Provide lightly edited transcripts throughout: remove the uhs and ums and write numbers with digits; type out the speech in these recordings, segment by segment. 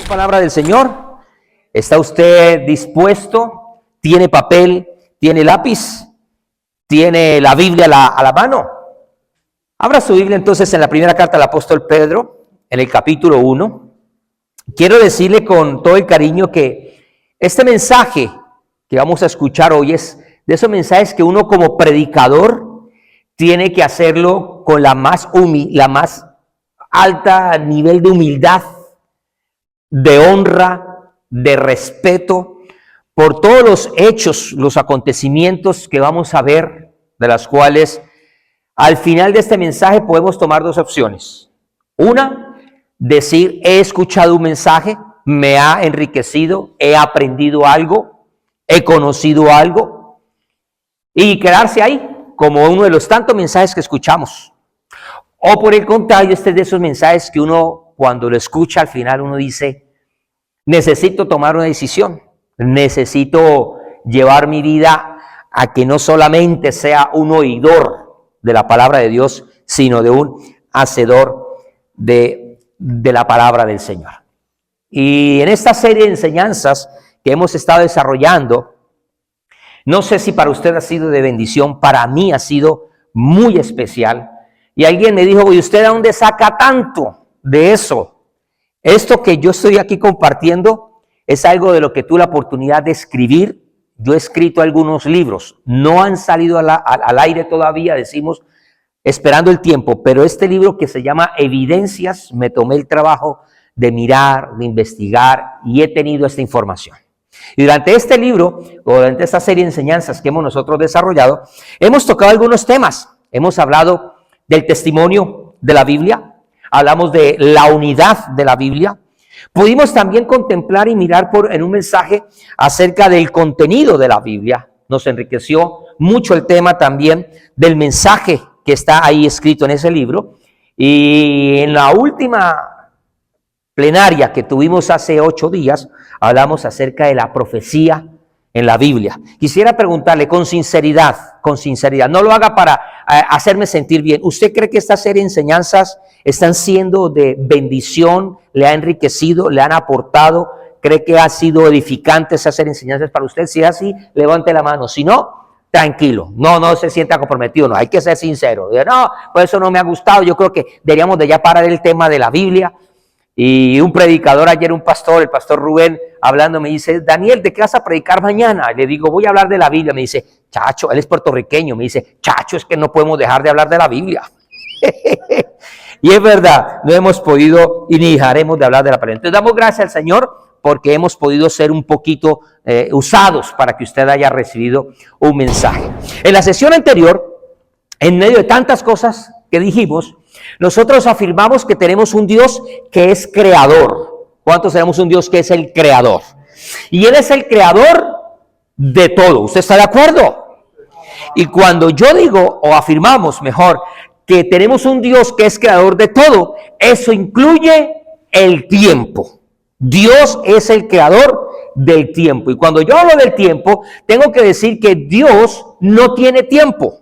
Palabra del Señor. ¿Está usted dispuesto? ¿Tiene papel? ¿Tiene lápiz? ¿Tiene la Biblia a la mano? Abra su Biblia entonces en la primera carta del apóstol Pedro, en el capítulo 1. Quiero decirle con todo el cariño que este mensaje que vamos a escuchar hoy es de esos mensajes que uno como predicador tiene que hacerlo con la más alta nivel de humildad, de honra, de respeto, por todos los hechos, los acontecimientos que vamos a ver, de las cuales al final de este mensaje podemos tomar dos opciones. Una, decir, he escuchado un mensaje, me ha enriquecido, he aprendido algo, he conocido algo, y quedarse ahí como uno de los tantos mensajes que escuchamos. O por el contrario, este es de esos mensajes que uno, cuando lo escucha, al final uno dice, necesito tomar una decisión, necesito llevar mi vida a que no solamente sea un oidor de la palabra de Dios, sino de un hacedor de la palabra del Señor. Y en esta serie de enseñanzas que hemos estado desarrollando, no sé si para usted ha sido de bendición, para mí ha sido muy especial. Y alguien me dijo, ¿y usted a dónde saca tanto de eso? Esto que yo estoy aquí compartiendo es algo de lo que tuve la oportunidad de escribir. Yo he escrito algunos libros, no han salido al aire todavía, decimos, esperando el tiempo, pero este libro que se llama Evidencias, me tomé el trabajo de mirar, de investigar y he tenido esta información. Y durante este libro, o durante esta serie de enseñanzas que hemos nosotros desarrollado, hemos tocado algunos temas. Hemos hablado del testimonio de la Biblia, hablamos de la unidad de la Biblia. Pudimos también contemplar y mirar en un mensaje acerca del contenido de la Biblia. Nos enriqueció mucho el tema también del mensaje que está ahí escrito en ese libro. Y en la última plenaria que tuvimos hace 8 días, hablamos acerca de la profecía en la Biblia. Quisiera preguntarle con sinceridad, no lo haga para hacerme sentir bien. ¿Usted cree que esta serie de enseñanzas están siendo de bendición, le ha enriquecido, le han aportado? ¿Cree que ha sido edificante esa serie de enseñanzas para usted? Si es así, levante la mano. Si no, tranquilo, no se sienta comprometido, no, hay que ser sincero. No, pues eso no me ha gustado, yo creo que deberíamos de ya parar el tema de la Biblia. Y un predicador ayer, el pastor Rubén, hablando, me dice, Daniel, ¿de qué vas a predicar mañana? Le digo, voy a hablar de la Biblia. Me dice, chacho, él es puertorriqueño, me dice, chacho, es que no podemos dejar de hablar de la Biblia. Y es verdad, no hemos podido y ni dejaremos de hablar de la palabra. Entonces damos gracias al Señor porque hemos podido ser un poquito usados para que usted haya recibido un mensaje. En la sesión anterior, en medio de tantas cosas que dijimos, nosotros afirmamos que tenemos un Dios que es creador. ¿Cuántos tenemos un Dios que es el creador? Y Él es el creador de todo. ¿Usted está de acuerdo? Y cuando yo digo, o afirmamos mejor, que tenemos un Dios que es creador de todo, eso incluye el tiempo. Dios es el creador del tiempo. Y cuando yo hablo del tiempo, tengo que decir que Dios no tiene tiempo.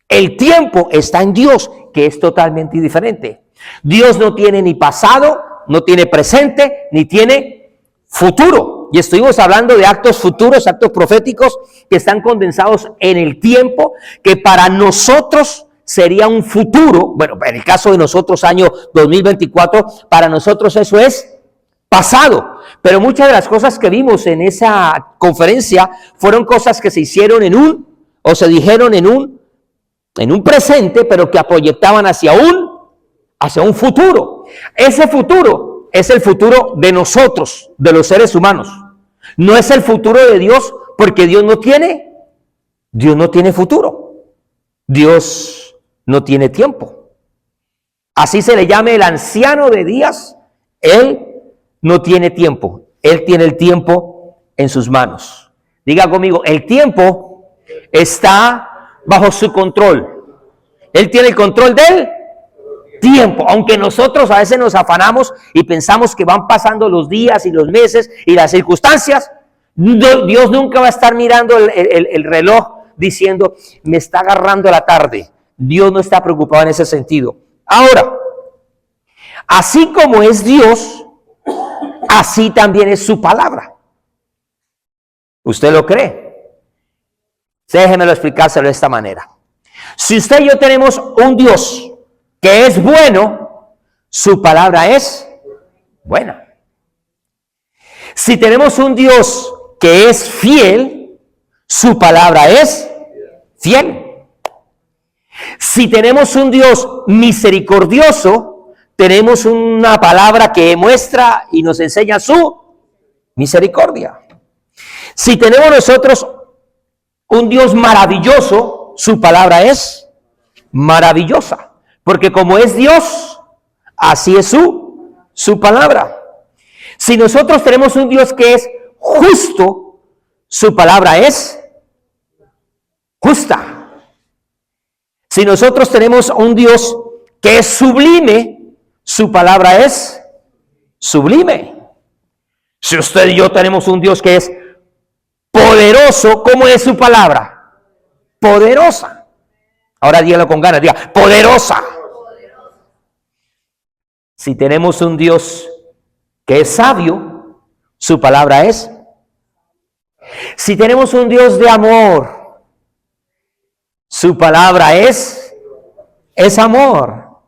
El tiempo está en Dios, que es totalmente diferente. Dios no tiene ni pasado, no tiene presente, ni tiene futuro. Y estuvimos hablando de actos futuros, actos proféticos que están condensados en el tiempo, que para nosotros sería un futuro. Bueno, en el caso de nosotros, año 2024, para nosotros eso es pasado. Pero muchas de las cosas que vimos en esa conferencia fueron cosas que se hicieron se dijeron en un presente, pero que proyectaban hacia un futuro. Ese futuro es el futuro de nosotros, de los seres humanos. No es el futuro de Dios, porque Dios no tiene futuro. Dios no tiene tiempo. Así se le llame el anciano de días, Él no tiene tiempo. Él tiene el tiempo en sus manos. Diga conmigo, el tiempo está bajo su control. Él tiene el control del tiempo, aunque nosotros a veces nos afanamos y pensamos que van pasando los días y los meses y las circunstancias. Dios nunca va a estar mirando el reloj diciendo, me está agarrando la tarde. Dios no está preocupado en ese sentido. Ahora, así como es Dios, así también es su palabra. ¿Usted lo cree? Déjemelo explicárselo de esta manera. Si usted y yo tenemos un Dios que es bueno, su palabra es buena. Si tenemos un Dios que es fiel, su palabra es fiel. Si tenemos un Dios misericordioso, tenemos una palabra que muestra y nos enseña su misericordia. Si tenemos nosotros un Dios maravilloso, su palabra es maravillosa. Porque como es Dios, así es su palabra. Si nosotros tenemos un Dios que es justo, su palabra es justa. Si nosotros tenemos un Dios que es sublime, su palabra es sublime. Si usted y yo tenemos un Dios que es poderoso, ¿cómo es su palabra? Poderosa. Ahora dígalo con ganas, diga, poderosa. Si tenemos un Dios que es sabio, su palabra es. Si tenemos un Dios de amor, su palabra es amor.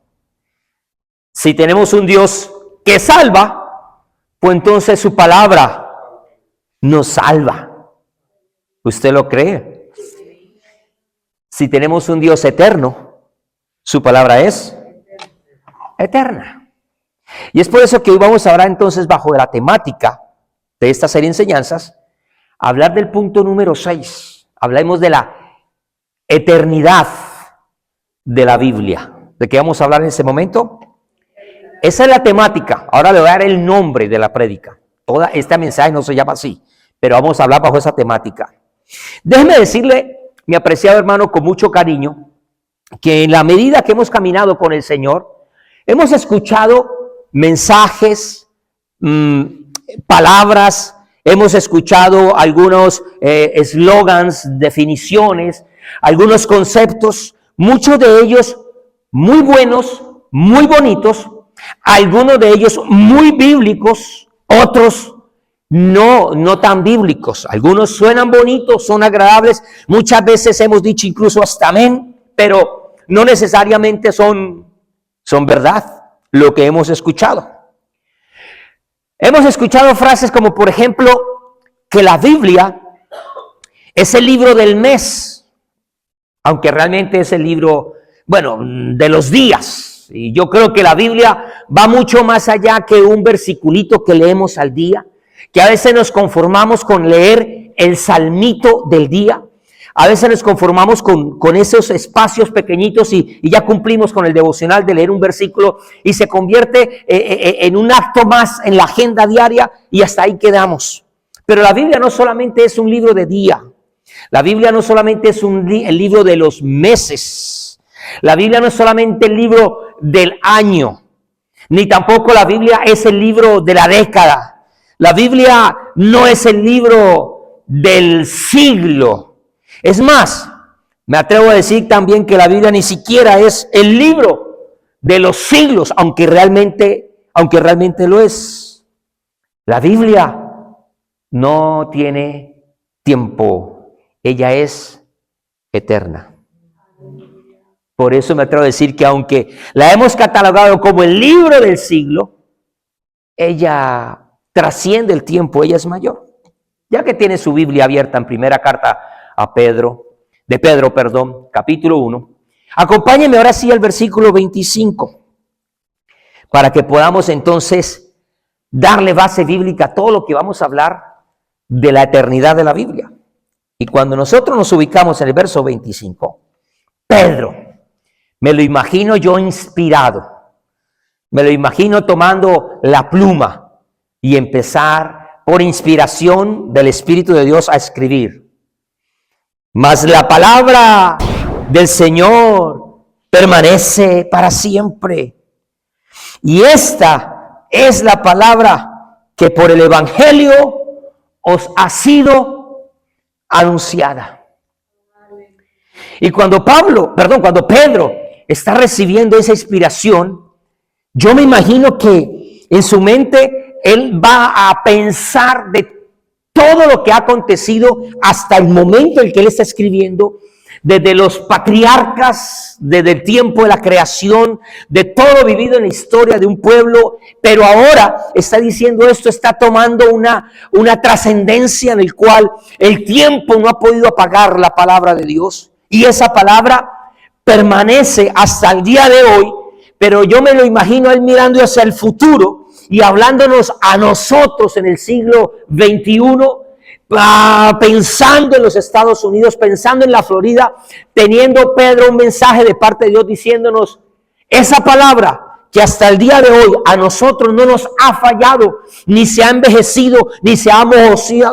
Si tenemos un Dios que salva, pues entonces su palabra nos salva. ¿Usted lo cree? Si tenemos un Dios eterno, su palabra es eterna. Y es por eso que hoy vamos a hablar entonces bajo la temática de esta serie de enseñanzas, hablar del punto número 6. Hablemos de la eternidad de la Biblia. ¿De qué vamos a hablar en este momento? Esa es la temática. Ahora le voy a dar el nombre de la prédica. Toda esta mensaje no se llama así, pero vamos a hablar bajo esa temática. Déjeme decirle, mi apreciado hermano, con mucho cariño, que en la medida que hemos caminado con el Señor, hemos escuchado mensajes, palabras, hemos escuchado algunos eslogans, definiciones, algunos conceptos, muchos de ellos muy buenos, muy bonitos, algunos de ellos muy bíblicos, otros no tan bíblicos. Algunos suenan bonitos, son agradables, muchas veces hemos dicho incluso hasta amén, pero no necesariamente son verdad lo que hemos escuchado. Hemos escuchado frases como, por ejemplo, que la Biblia es el libro del mes, aunque realmente es el libro, de los días. Y yo creo que la Biblia va mucho más allá que un versiculito que leemos al día, que a veces nos conformamos con leer el salmito del día. A veces nos conformamos con esos espacios pequeñitos y ya cumplimos con el devocional de leer un versículo y se convierte en un acto más en la agenda diaria y hasta ahí quedamos. Pero la Biblia no solamente es un libro de día. La Biblia no solamente es el libro de los meses. La Biblia no es solamente el libro del año. Ni tampoco la Biblia es el libro de la década. La Biblia no es el libro del siglo. Es más, me atrevo a decir también que la Biblia ni siquiera es el libro de los siglos, aunque realmente lo es. La Biblia no tiene tiempo, ella es eterna. Por eso me atrevo a decir que aunque la hemos catalogado como el libro del siglo, ella trasciende el tiempo, ella es mayor. Ya que tiene su Biblia abierta en primera carta de Pedro, capítulo 1. Acompáñenme ahora sí al versículo 25, para que podamos entonces darle base bíblica a todo lo que vamos a hablar de la eternidad de la Biblia. Y cuando nosotros nos ubicamos en el verso 25, Pedro, me lo imagino yo inspirado, me lo imagino tomando la pluma y empezar por inspiración del Espíritu de Dios a escribir. Mas la palabra del Señor permanece para siempre. Y esta es la palabra que por el Evangelio os ha sido anunciada. Y cuando Pedro está recibiendo esa inspiración, yo me imagino que en su mente él va a pensar de todo lo que ha acontecido hasta el momento en que él está escribiendo, desde los patriarcas, desde el tiempo de la creación, de todo vivido en la historia de un pueblo, pero ahora está diciendo esto, está tomando una trascendencia en el cual el tiempo no ha podido apagar la palabra de Dios, y esa palabra permanece hasta el día de hoy. Pero yo me lo imagino él mirando hacia el futuro y hablándonos a nosotros en el siglo XXI, pensando en los Estados Unidos, pensando en la Florida, teniendo Pedro un mensaje de parte de Dios diciéndonos esa palabra que hasta el día de hoy a nosotros no nos ha fallado, ni se ha envejecido, ni se ha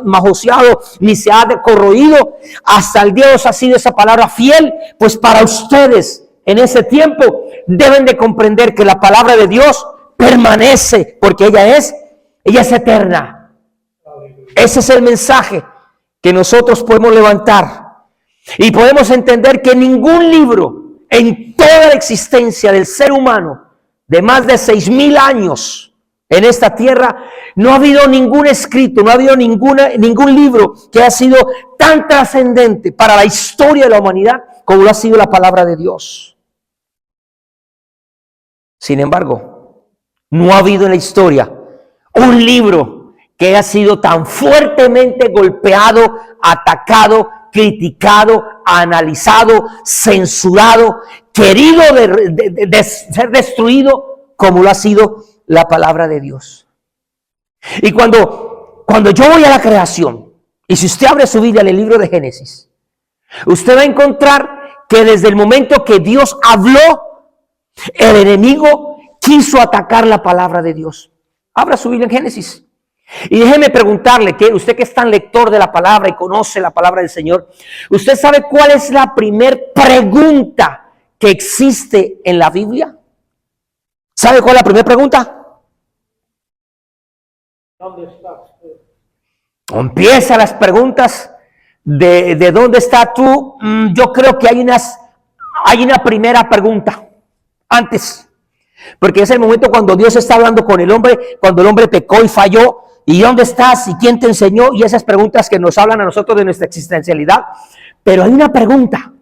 majoseado, ni se ha corroído. Hasta el día de hoy ha sido esa palabra fiel, pues para ustedes en ese tiempo deben de comprender que la palabra de Dios permanece, porque ella es eterna. Ese es el mensaje que nosotros podemos levantar y podemos entender que ningún libro en toda la existencia del ser humano de más de 6,000 años en esta tierra, no ha habido ningún escrito, no ha habido ningún libro que haya sido tan trascendente para la historia de la humanidad como lo ha sido la palabra de Dios. Sin embargo, no ha habido en la historia un libro que haya sido tan fuertemente golpeado, atacado, criticado, analizado, censurado, querido de ser destruido, como lo ha sido la palabra de Dios. Y cuando yo voy a la creación, y si usted abre su Biblia en el libro de Génesis, usted va a encontrar que desde el momento que Dios habló, el enemigo quiso atacar la palabra de Dios. Abra su Biblia en Génesis. Y déjeme preguntarle, que usted que es tan lector de la palabra y conoce la palabra del Señor, ¿usted sabe cuál es la primer pregunta que existe en la Biblia? ¿Sabe cuál es la primera pregunta? ¿Dónde estás tú? Empiezan las preguntas de dónde estás tú. Yo creo que hay una primera pregunta antes, porque es el momento cuando Dios está hablando con el hombre, cuando el hombre pecó y falló. ¿Y dónde estás? ¿Y quién te enseñó? Y esas preguntas que nos hablan a nosotros de nuestra existencialidad. Pero hay una pregunta.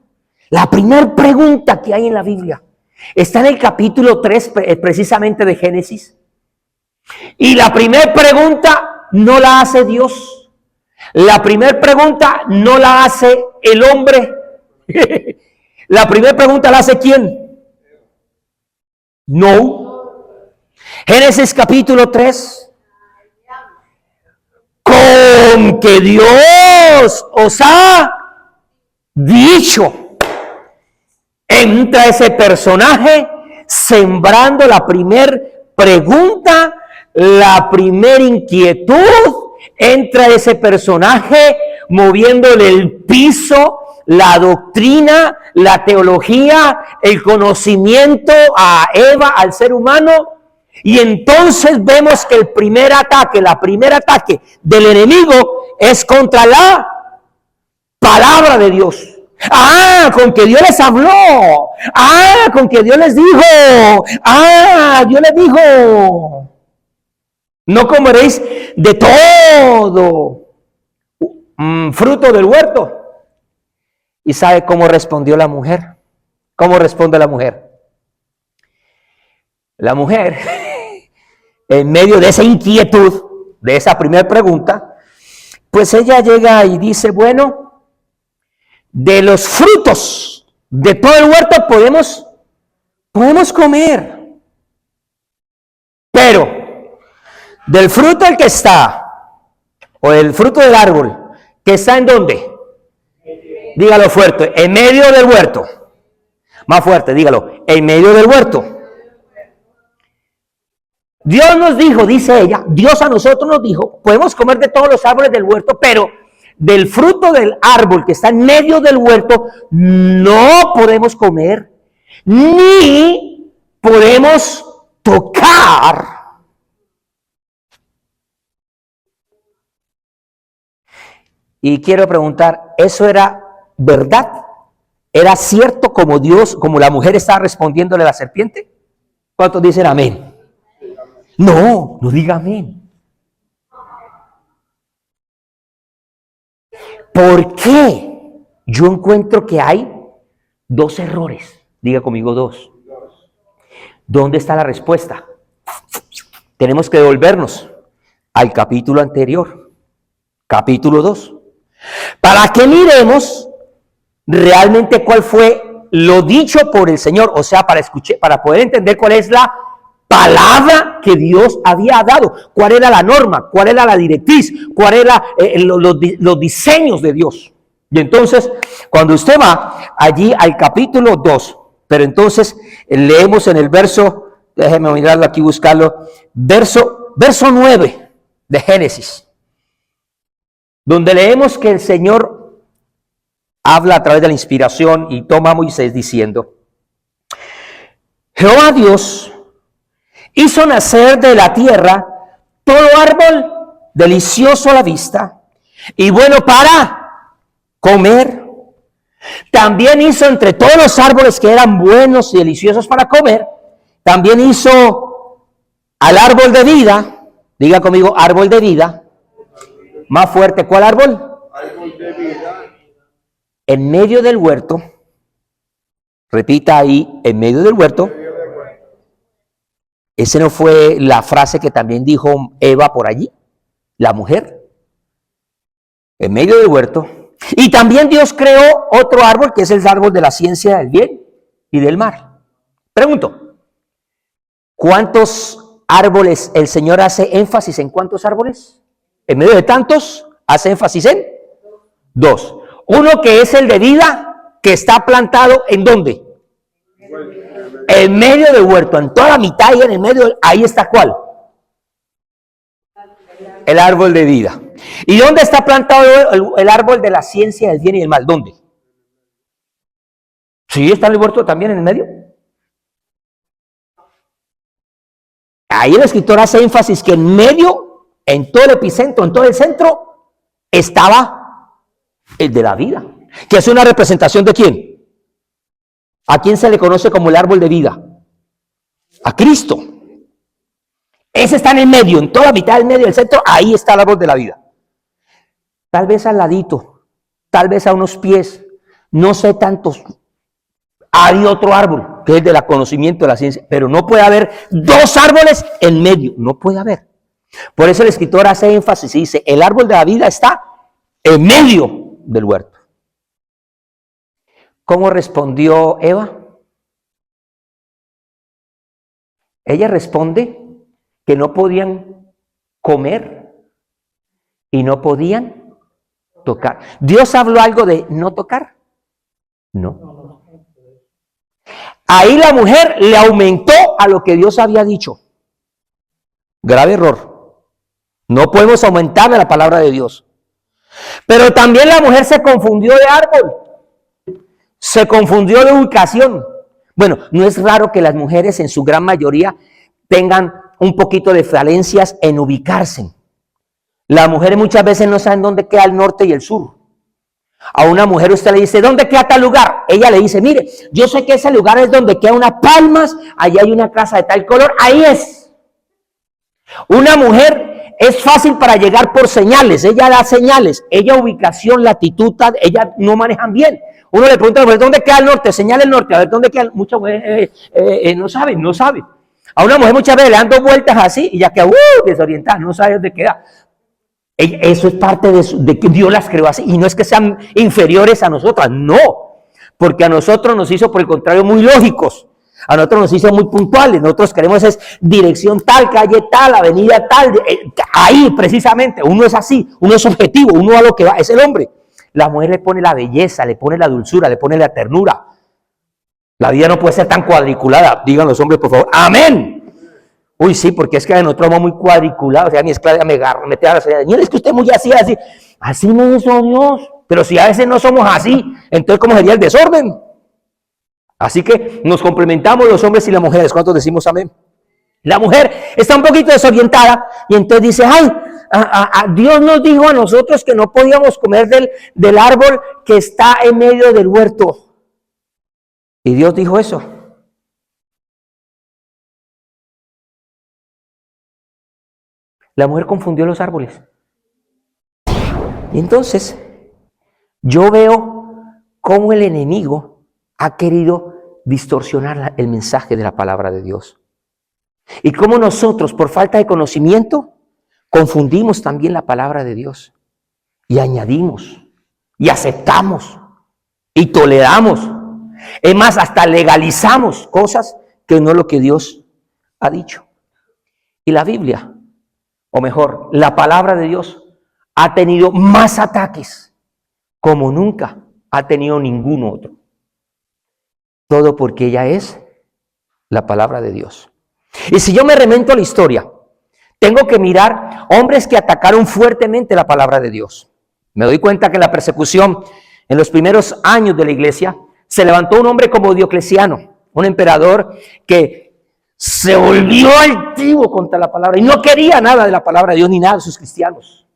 La primera pregunta que hay en la Biblia está en el capítulo 3 precisamente de Génesis. Y la primera pregunta no la hace Dios. La primera pregunta no la hace el hombre. La primera pregunta la hace ¿quién? No. Génesis capítulo 3. Con que Dios os ha dicho. Entra ese personaje sembrando la primer pregunta, la primer inquietud. Entra ese personaje moviéndole el piso, la doctrina, la teología, el conocimiento a Eva, al ser humano. Y entonces vemos que el primer ataque del enemigo es contra la palabra de Dios. Con que Dios les habló. Con que Dios les dijo. Dios les dijo: no comeréis de todo fruto del huerto. ¿Y sabe cómo respondió la mujer? ¿Cómo responde la mujer? La mujer, en medio de esa inquietud, de esa primera pregunta, pues ella llega y dice: bueno, de los frutos de todo el huerto podemos comer, pero del fruto el que está, o el fruto del árbol, que está ¿en dónde? Dígalo fuerte, en medio del huerto. Más fuerte, dígalo, en medio del huerto. Dios nos dijo, dice ella, Dios a nosotros nos dijo, podemos comer de todos los árboles del huerto, pero del fruto del árbol que está en medio del huerto no podemos comer, ni podemos tocar. Y quiero preguntar, ¿eso era verdad? ¿Era cierto como Dios, como la mujer estaba respondiéndole a la serpiente? ¿Cuántos dicen amén? No diga amén. ¿Por qué? Yo encuentro que hay dos errores. Diga conmigo dos. ¿Dónde está la respuesta? Tenemos que devolvernos al capítulo anterior, capítulo 2, para que miremos realmente cuál fue lo dicho por el Señor, o sea, para poder entender cuál es la palabra que Dios había dado, cuál era la norma, cuál era la directriz, cuál era los diseños de Dios. Y entonces, cuando usted va allí al capítulo 2, pero entonces leemos en el verso, déjeme mirarlo aquí, buscarlo, verso 9 de Génesis, donde leemos que el Señor habla a través de la inspiración y toma a Moisés diciendo: Jehová Dios hizo nacer de la tierra todo árbol delicioso a la vista y bueno para comer. También hizo entre todos los árboles que eran buenos y deliciosos para comer, también hizo al árbol de vida. Diga conmigo, árbol de vida. Más fuerte, ¿cuál árbol? Árbol de vida. En medio del huerto, repita ahí, en medio del huerto. Esa no fue la frase que también dijo Eva por allí, la mujer. En medio del huerto. Y también Dios creó otro árbol, que es el árbol de la ciencia del bien y del mal. Pregunto, ¿cuántos árboles el Señor hace énfasis en cuántos árboles? En medio de tantos, hace énfasis en dos. Uno que es el de vida, que está plantado ¿en dónde? En medio del huerto, en toda la mitad y en el medio, ahí está ¿cuál? El árbol de vida. ¿Y dónde está plantado el árbol de la ciencia del bien y del mal? ¿Dónde? Sí, está en el huerto también en el medio. Ahí el escritor hace énfasis que en medio, en todo el epicentro, en todo el centro, estaba el de la vida, que es una representación ¿de quién? ¿A quién se le conoce como el árbol de vida? A Cristo. Ese está en el medio, en toda la mitad del medio del centro, ahí está el árbol de la vida. Tal vez al ladito, tal vez a unos pies, no sé tantos. Hay otro árbol, que es de la conocimiento de la ciencia, pero no puede haber dos árboles en medio, no puede haber. Por eso el escritor hace énfasis y dice, el árbol de la vida está en medio del huerto. ¿Cómo respondió Eva? Ella responde que no podían comer y no podían tocar. ¿Dios habló algo de no tocar? No. Ahí la mujer le aumentó a lo que Dios había dicho. Grave error. No podemos aumentarle la palabra de Dios. Pero también la mujer se confundió de árbol. Se confundió de ubicación. Bueno, no es raro que las mujeres en su gran mayoría tengan un poquito de falencias en ubicarse. Las mujeres muchas veces no saben dónde queda el norte y el sur. A una mujer usted le dice, ¿dónde queda tal lugar? Ella le dice, mire, yo sé que ese lugar es donde quedan unas palmas, allá hay una casa de tal color, ahí es. Una mujer es fácil para llegar por señales, ella da señales, ella ubicación, latitud, ella no manejan bien. Uno le pregunta, ¿dónde queda el norte? Señala el norte, a ver, ¿dónde queda? Muchas mujeres no sabe. A una mujer muchas veces le dan dos vueltas así y ya queda desorientada, no sabe dónde queda. Eso es parte de que Dios las creó así. Y no es que sean inferiores a nosotras, no. Porque a nosotros nos hizo, por el contrario, muy lógicos. A nosotros nos hizo muy puntuales. Nosotros queremos es dirección tal, calle tal, avenida tal. Ahí precisamente, uno es así, uno es objetivo, uno a lo que va, es el hombre. La mujer le pone la belleza, le pone la dulzura, le pone la ternura. La vida no puede ser tan cuadriculada. Digan los hombres, por favor. ¡Amén! Uy, sí, porque es que nosotros somos muy cuadriculados. O sea, mi esclava me agarra, me tira la señal. Señor, es que usted es muy así. Así me hizo Dios. Pero si a veces no somos así, entonces ¿cómo sería el desorden? Así que nos complementamos los hombres y las mujeres. ¿Cuántos decimos amén? La mujer está un poquito desorientada y entonces dice, ay, Dios nos dijo a nosotros que no podíamos comer del árbol que está en medio del huerto. Y Dios dijo eso. La mujer confundió los árboles. Y entonces, yo veo cómo el enemigo ha querido distorsionar el mensaje de la palabra de Dios. Y cómo nosotros, por falta de conocimiento, confundimos también la palabra de Dios. Y añadimos, y aceptamos, y toleramos. Es más, hasta legalizamos cosas que no es lo que Dios ha dicho. Y la Biblia, o mejor, la palabra de Dios, ha tenido más ataques como nunca ha tenido ningún otro. Todo porque ella es la palabra de Dios. Y si yo me remonto a la historia, tengo que mirar hombres que atacaron fuertemente la palabra de Dios. Me doy cuenta que en la persecución, en los primeros años de la iglesia, se levantó un hombre como Diocleciano, un emperador que se volvió altivo contra la palabra y no quería nada de la palabra de Dios ni nada de sus cristianos.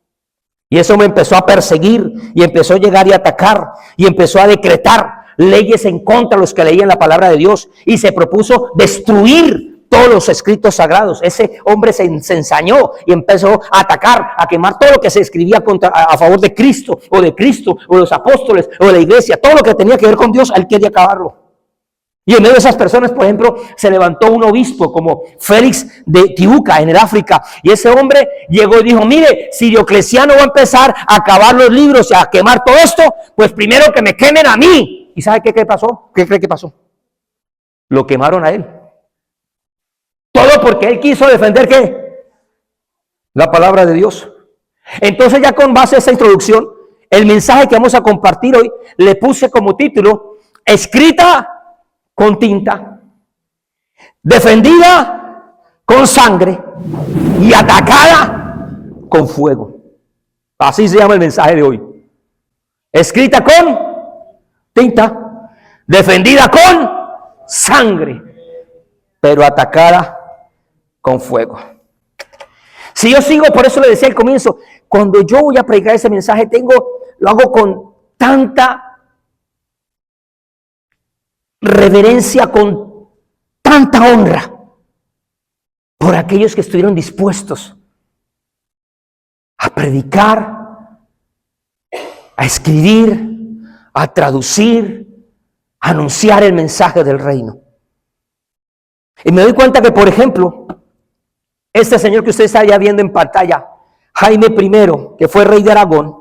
Y eso me empezó a perseguir y empezó a llegar y a atacar y empezó a decretar leyes en contra de los que leían la palabra de Dios y se propuso destruir todos los escritos sagrados. Ese hombre se ensañó y empezó a atacar, a quemar todo lo que se escribía a favor de Cristo o de los apóstoles o de la iglesia. Todo lo que tenía que ver con Dios, él quería acabarlo. Y en medio de esas personas, por ejemplo, se levantó un obispo como Félix de Tiuca en el África. Y ese hombre llegó y dijo, mire, si Diocleciano va a empezar a acabar los libros y a quemar todo esto, pues primero que me quemen a mí. ¿Y sabe qué pasó? ¿Qué cree que pasó? Lo quemaron a él. Todo porque él quiso defender ¿qué? La palabra de Dios. Entonces, ya con base a esa introducción, el mensaje que vamos a compartir hoy, le puse como título, escrita con tinta, defendida con sangre y atacada con fuego. Así se llama el mensaje de hoy. Escrita con tinta, defendida con sangre, pero atacada con fuego. Si yo sigo, por eso le decía al comienzo, cuando yo voy a predicar ese mensaje, lo hago con tanta reverencia, con tanta honra por aquellos que estuvieron dispuestos a predicar, a escribir, a traducir, a anunciar el mensaje del reino. Y me doy cuenta que, por ejemplo, este señor que usted está ya viendo en pantalla, Jaime I, que fue rey de Aragón,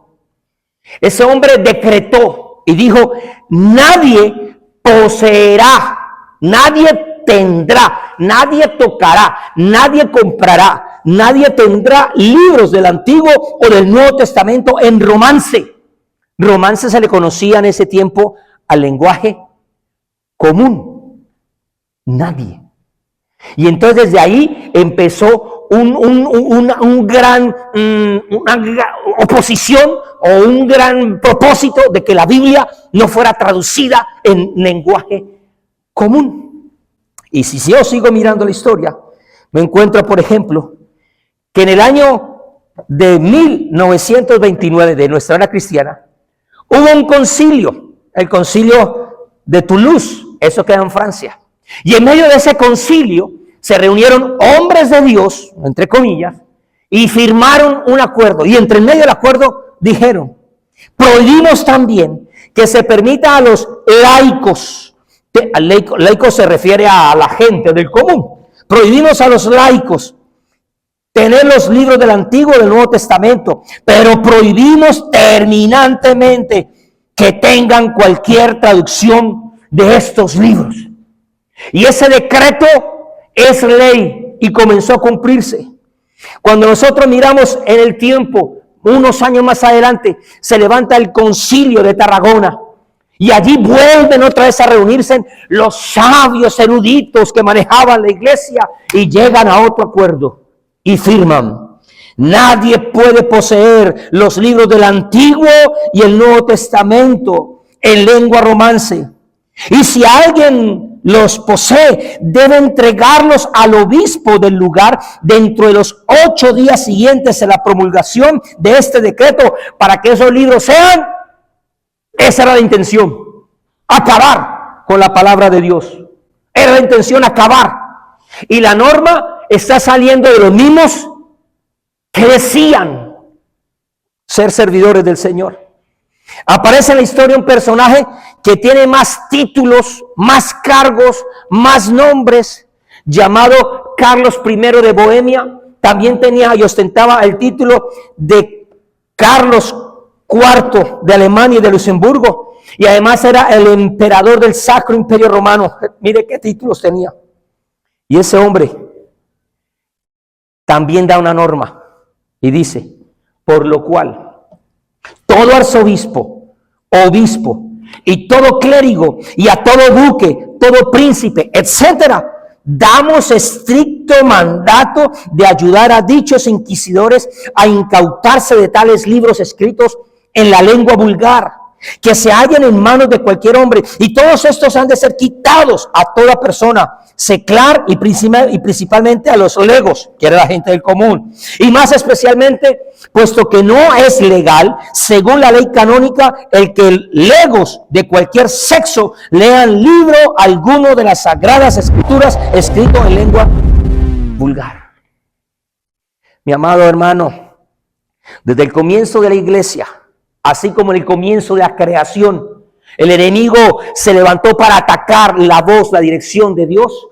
ese hombre decretó y dijo, nadie poseerá, nadie tendrá, nadie tocará, nadie comprará, nadie tendrá libros del Antiguo o del Nuevo Testamento en romance. Romance se le conocía en ese tiempo al lenguaje común. Nadie. Y entonces desde ahí empezó una gran oposición o un gran propósito de que la Biblia no fuera traducida en lenguaje común. Y si yo sigo mirando la historia, me encuentro, por ejemplo, que en el año de 1929 de nuestra era cristiana, hubo un concilio, el concilio de Toulouse, eso queda en Francia. Y en medio de ese concilio se reunieron hombres de Dios, entre comillas, y firmaron un acuerdo. Y entre medio del acuerdo dijeron, prohibimos también que se permita a los laicos, laico se refiere a la gente del común, prohibimos a los laicos tener los libros del Antiguo y del Nuevo Testamento, pero prohibimos terminantemente que tengan cualquier traducción de estos libros. Y ese decreto es ley y comenzó a cumplirse. Cuando nosotros miramos en el tiempo, unos años más adelante, se levanta el concilio de Tarragona y allí vuelven otra vez a reunirse los sabios eruditos que manejaban la iglesia y llegan a otro acuerdo y firman. Nadie puede poseer los libros del Antiguo y el Nuevo Testamento en lengua romance. Y si alguien los posee, debe entregarlos al obispo del lugar dentro de los 8 días siguientes a la promulgación de este decreto, para que esos libros sean, esa era la intención, acabar con la palabra de Dios. Era la intención acabar. Y la norma está saliendo de los mismos que decían ser servidores del Señor. Aparece en la historia un personaje que tiene más títulos, más cargos, más nombres, llamado Carlos I de Bohemia. También tenía y ostentaba el título de Carlos IV de Alemania y de Luxemburgo. Y además era el emperador del Sacro Imperio Romano. Mire qué títulos tenía. Y ese hombre también da una norma y dice, por lo cual todo arzobispo, obispo y todo clérigo y a todo duque, todo príncipe, etcétera, damos estricto mandato de ayudar a dichos inquisidores a incautarse de tales libros escritos en la lengua vulgar, que se hallen en manos de cualquier hombre, y todos estos han de ser quitados a toda persona secular y principalmente a los legos, que era la gente del común, y más especialmente, puesto que no es legal, según la ley canónica, el que legos de cualquier sexo lean libro alguno de las sagradas escrituras escrito en lengua vulgar. Mi amado hermano, desde el comienzo de la iglesia, así como en el comienzo de la creación, el enemigo se levantó para atacar la voz, la dirección de Dios.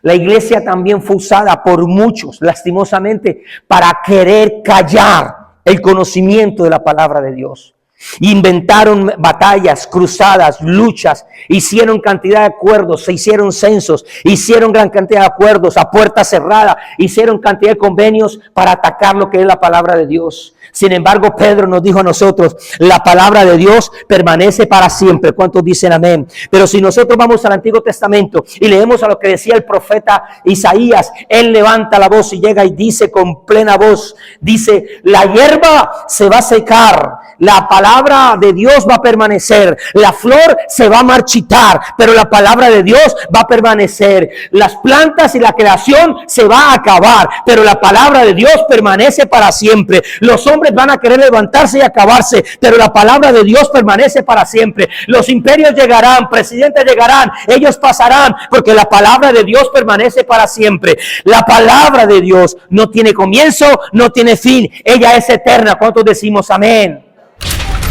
La iglesia también fue usada por muchos, lastimosamente, para querer callar el conocimiento de la palabra de Dios. Inventaron batallas, cruzadas, luchas, hicieron cantidad de acuerdos, se hicieron censos, hicieron gran cantidad de acuerdos a puerta cerrada, hicieron cantidad de convenios para atacar lo que es la palabra de Dios. Sin embargo, Pedro nos dijo a nosotros, la palabra de Dios permanece para siempre. ¿Cuántos dicen amén? Pero si nosotros vamos al Antiguo Testamento y leemos a lo que decía el profeta Isaías, él levanta la voz y llega y dice con plena voz, dice, la hierba se va a secar, la palabra de Dios va a permanecer, la flor se va a marchitar, pero la palabra de Dios va a permanecer, las plantas y la creación se va a acabar, pero la palabra de Dios permanece para siempre. Los hombres van a querer levantarse y acabarse, pero la palabra de Dios permanece para siempre. Los imperios llegarán, presidentes llegarán, ellos pasarán, porque la palabra de Dios permanece para siempre. La palabra de Dios no tiene comienzo, no tiene fin, ella es eterna. ¿Cuántos decimos amén?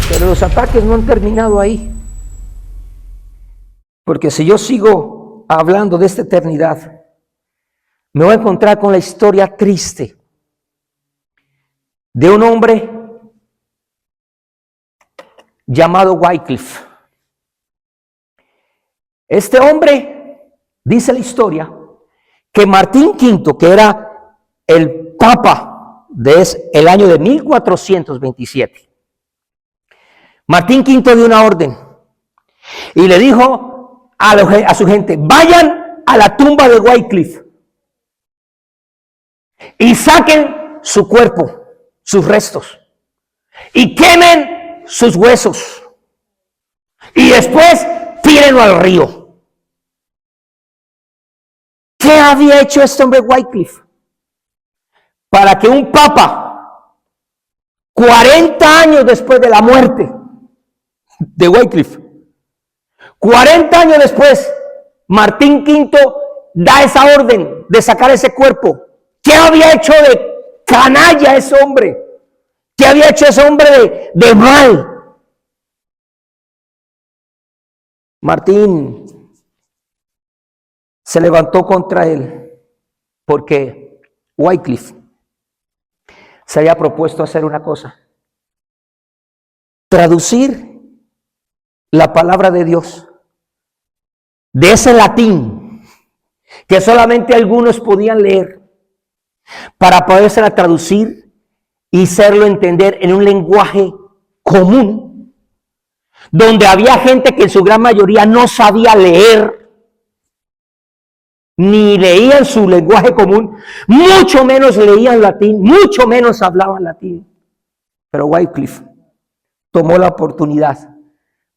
Pero los ataques no han terminado ahí, porque si yo sigo hablando de esta eternidad, me voy a encontrar con la historia triste de un hombre llamado Wycliffe. Este hombre, dice la historia, que Martín V, que era el papa del año de 1427, Martín V dio una orden y le dijo a su gente, vayan a la tumba de Wycliffe y saquen su cuerpo, sus restos, y quemen sus huesos, y después tírenlo al río. ¿Qué había hecho este hombre Wycliffe? Para que un papa, 40 años después de la muerte de Wycliffe, 40 años después, Martín V da esa orden de sacar ese cuerpo. ¿Qué había hecho de canalla ese hombre? ¿Qué había hecho ese hombre de mal? Martín se levantó contra él porque Wycliffe se había propuesto hacer una cosa: traducir la palabra de Dios de ese latín que solamente algunos podían leer, para podérsela traducir y hacerlo entender en un lenguaje común, donde había gente que en su gran mayoría no sabía leer, ni leían su lenguaje común, mucho menos leían latín, mucho menos hablaban latín. Pero Wycliffe tomó la oportunidad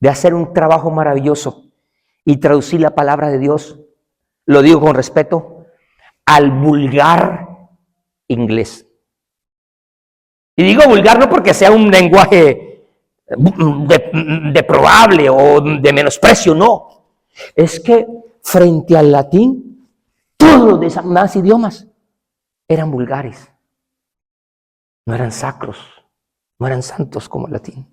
de hacer un trabajo maravilloso y traducir la palabra de Dios, lo digo con respeto, al vulgar inglés. Y digo vulgar no porque sea un lenguaje deprobable o de menosprecio, no. Es que frente al latín, todos los demás idiomas eran vulgares. No eran sacros, no eran santos como el latín.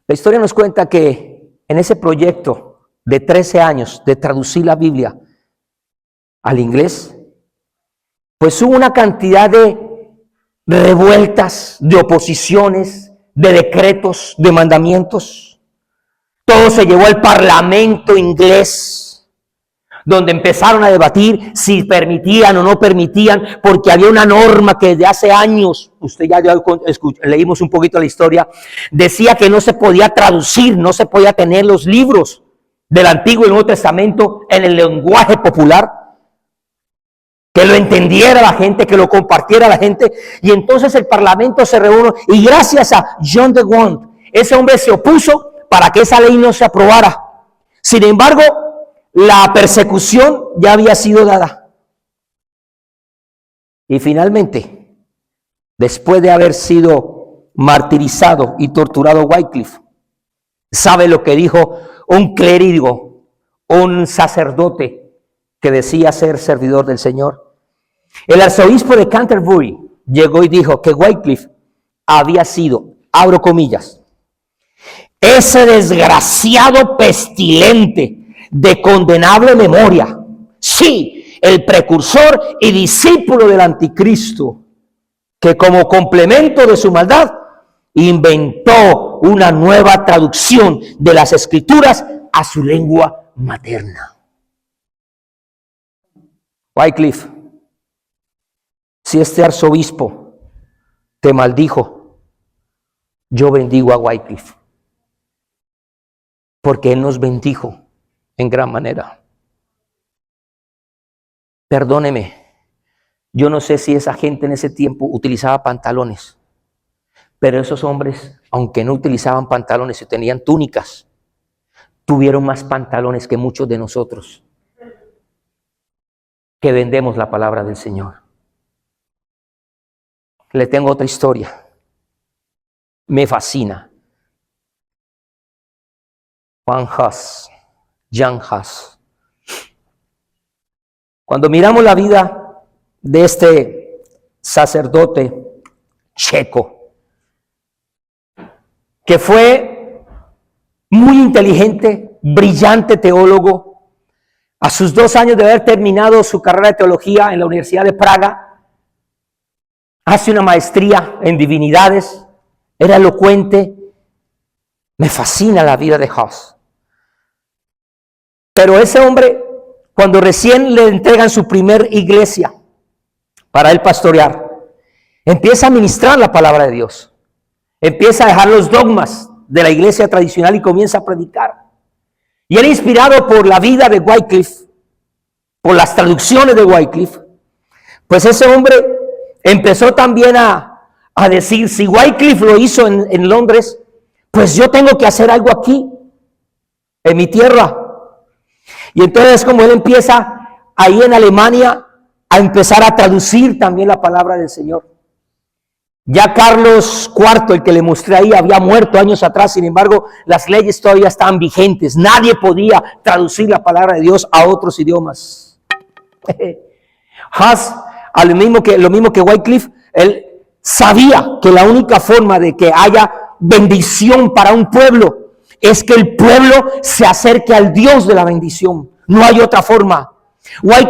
La historia nos cuenta que en ese proyecto de 13 años de traducir la Biblia al inglés, pues hubo una cantidad de revueltas, de oposiciones, de decretos, de mandamientos. Todo se llevó al Parlamento inglés, donde empezaron a debatir si permitían o no permitían, porque había una norma que desde hace años, leímos un poquito la historia, decía que no se podía traducir, no se podía tener los libros del Antiguo y Nuevo Testamento en el lenguaje popular, que lo entendiera la gente, que lo compartiera la gente. Y entonces el Parlamento se reunió, y gracias a John de Gaunt, ese hombre se opuso para que esa ley no se aprobara. Sin embargo, la persecución ya había sido dada. Y finalmente, después de haber sido martirizado y torturado Wycliffe, ¿sabe lo que dijo un clérigo, un sacerdote que decía ser servidor del Señor? El arzobispo de Canterbury llegó y dijo que Wycliffe había sido, abro comillas, ese desgraciado pestilente de condenable memoria, sí, el precursor y discípulo del anticristo, que como complemento de su maldad inventó una nueva traducción de las escrituras a su lengua materna. Wycliffe, si este arzobispo te maldijo, yo bendigo a Wycliffe, porque él nos bendijo en gran manera. Perdóneme, yo no sé si esa gente en ese tiempo utilizaba pantalones, pero esos hombres, aunque no utilizaban pantalones y tenían túnicas, tuvieron más pantalones que muchos de nosotros que vendemos la palabra del Señor. Le tengo otra historia. Me fascina. Jan Hus. Cuando miramos la vida de este sacerdote checo, que fue muy inteligente, brillante teólogo, a sus 2 años de haber terminado su carrera de teología en la Universidad de Praga, hace una maestría en divinidades, era elocuente. Me fascina la vida de Hus. Pero ese hombre, cuando recién le entregan su primer iglesia para él pastorear, empieza a ministrar la palabra de Dios. Empieza a dejar los dogmas de la iglesia tradicional y comienza a predicar. Y él, inspirado por la vida de Wycliffe, por las traducciones de Wycliffe, pues ese hombre empezó también a decir, si Wycliffe lo hizo en Londres, pues yo tengo que hacer algo aquí, en mi tierra. Y entonces como él empieza ahí en Alemania a empezar a traducir también la palabra del Señor. Ya Carlos IV, el que le mostré ahí, había muerto años atrás. Sin embargo, las leyes todavía estaban vigentes. Nadie podía traducir la palabra de Dios a otros idiomas. Hus, lo mismo que Wycliffe, él sabía que la única forma de que haya bendición para un pueblo es que el pueblo se acerque al Dios de la bendición. No hay otra forma. Juan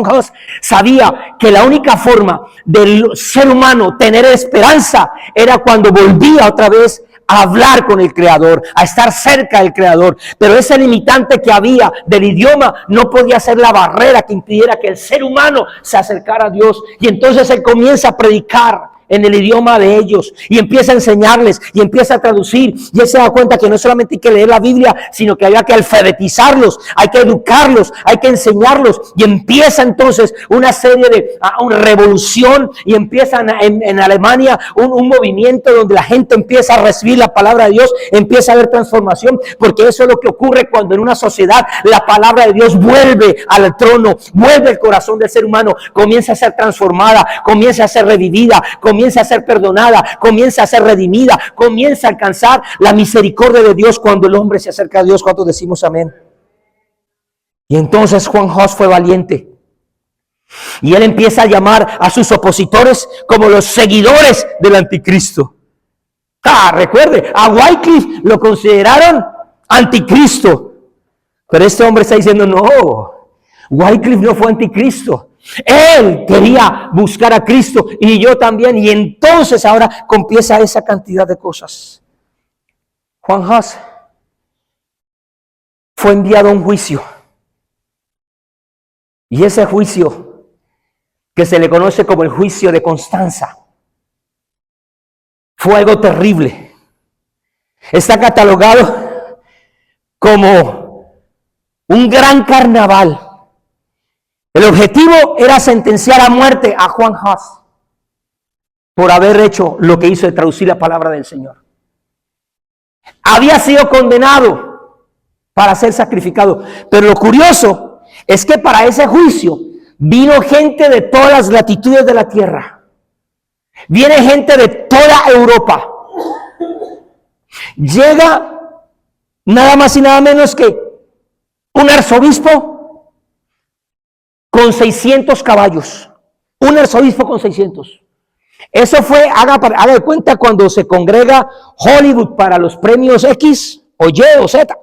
Hus sabía que la única forma del ser humano tener esperanza era cuando volvía otra vez a hablar con el Creador, a estar cerca del Creador. Pero ese limitante que había del idioma no podía ser la barrera que impidiera que el ser humano se acercara a Dios. Y entonces él comienza a predicar en el idioma de ellos y empieza a enseñarles y empieza a traducir, y él se da cuenta que no solamente hay que leer la Biblia, sino que había que alfabetizarlos, hay que educarlos, hay que enseñarlos, y empieza entonces una serie de una revolución, y empieza en Alemania un movimiento donde la gente empieza a recibir la palabra de Dios, empieza a haber transformación, porque eso es lo que ocurre cuando en una sociedad la palabra de Dios vuelve al trono, vuelve al corazón del ser humano, comienza a ser transformada, comienza a ser revivida, comienza a ser perdonada, comienza a ser redimida, comienza a alcanzar la misericordia de Dios cuando el hombre se acerca a Dios. ¿Cuántos decimos amén? Y entonces Juan Hus fue valiente y él empieza a llamar a sus opositores como los seguidores del anticristo. Recuerde, a Wycliffe lo consideraron anticristo. Pero este hombre está diciendo, no, Wycliffe no fue anticristo. Él quería buscar a Cristo y yo también. Y entonces ahora comienza esa cantidad de cosas. Juan Hus fue enviado a un juicio. Y ese juicio, que se le conoce como el juicio de Constanza, fue algo terrible. Está catalogado como un gran carnaval. El objetivo era sentenciar a muerte a Juan Hus por haber hecho lo que hizo de traducir la palabra del Señor. Había sido condenado para ser sacrificado. Pero lo curioso es que para ese juicio vino gente de todas las latitudes de la tierra. Viene gente de toda Europa. Llega nada más y nada menos que un arzobispo con 600 caballos. Un arzobispo con 600. Eso fue, haga de cuenta, cuando se congrega Hollywood para los premios X o Y o Z.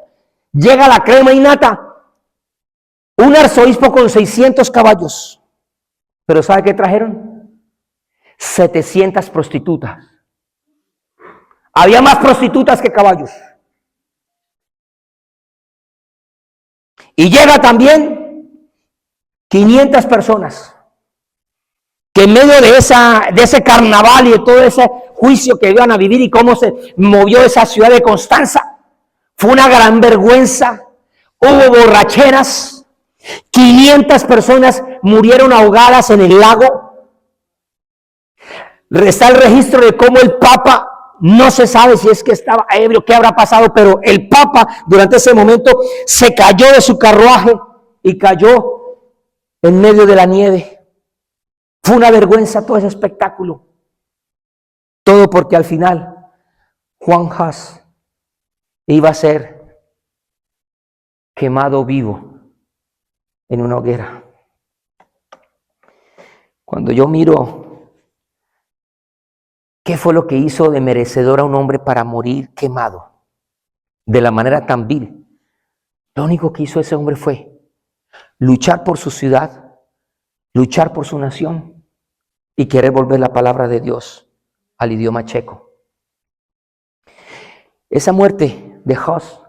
Llega la crema innata. Un arzobispo con 600 caballos. Pero ¿sabe qué trajeron? 700 prostitutas. Había más prostitutas que caballos. Y llega también 500 personas que en medio de ese carnaval y de todo ese juicio que iban a vivir y cómo se movió esa ciudad de Constanza, fue una gran vergüenza. Hubo borracheras. 500 personas murieron ahogadas en el lago. Está el registro de cómo el Papa, no se sabe si es que estaba ebrio, qué habrá pasado, pero el Papa durante ese momento se cayó de su carruaje y cayó en medio de la nieve. Fue una vergüenza todo ese espectáculo. Todo porque al final Juan Hus iba a ser quemado vivo en una hoguera. Cuando yo miro ¿qué fue lo que hizo de merecedor a un hombre para morir quemado de la manera tan vil? Lo único que hizo ese hombre fue luchar por su ciudad, luchar por su nación y querer volver la palabra de Dios al idioma checo. Esa muerte de Hus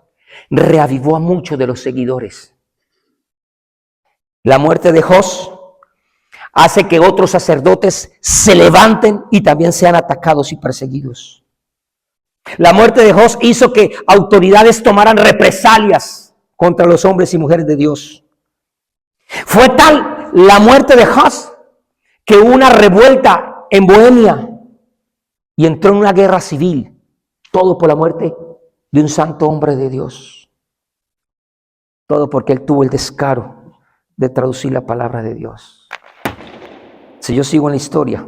reavivó a muchos de los seguidores. La muerte de Hus hace que otros sacerdotes se levanten y también sean atacados y perseguidos. La muerte de Hus hizo que autoridades tomaran represalias contra los hombres y mujeres de Dios. Fue tal la muerte de Hus que hubo una revuelta en Bohemia y entró en una guerra civil. Todo por la muerte de un santo hombre de Dios. Todo porque él tuvo el descaro de traducir la palabra de Dios. Si yo sigo en la historia,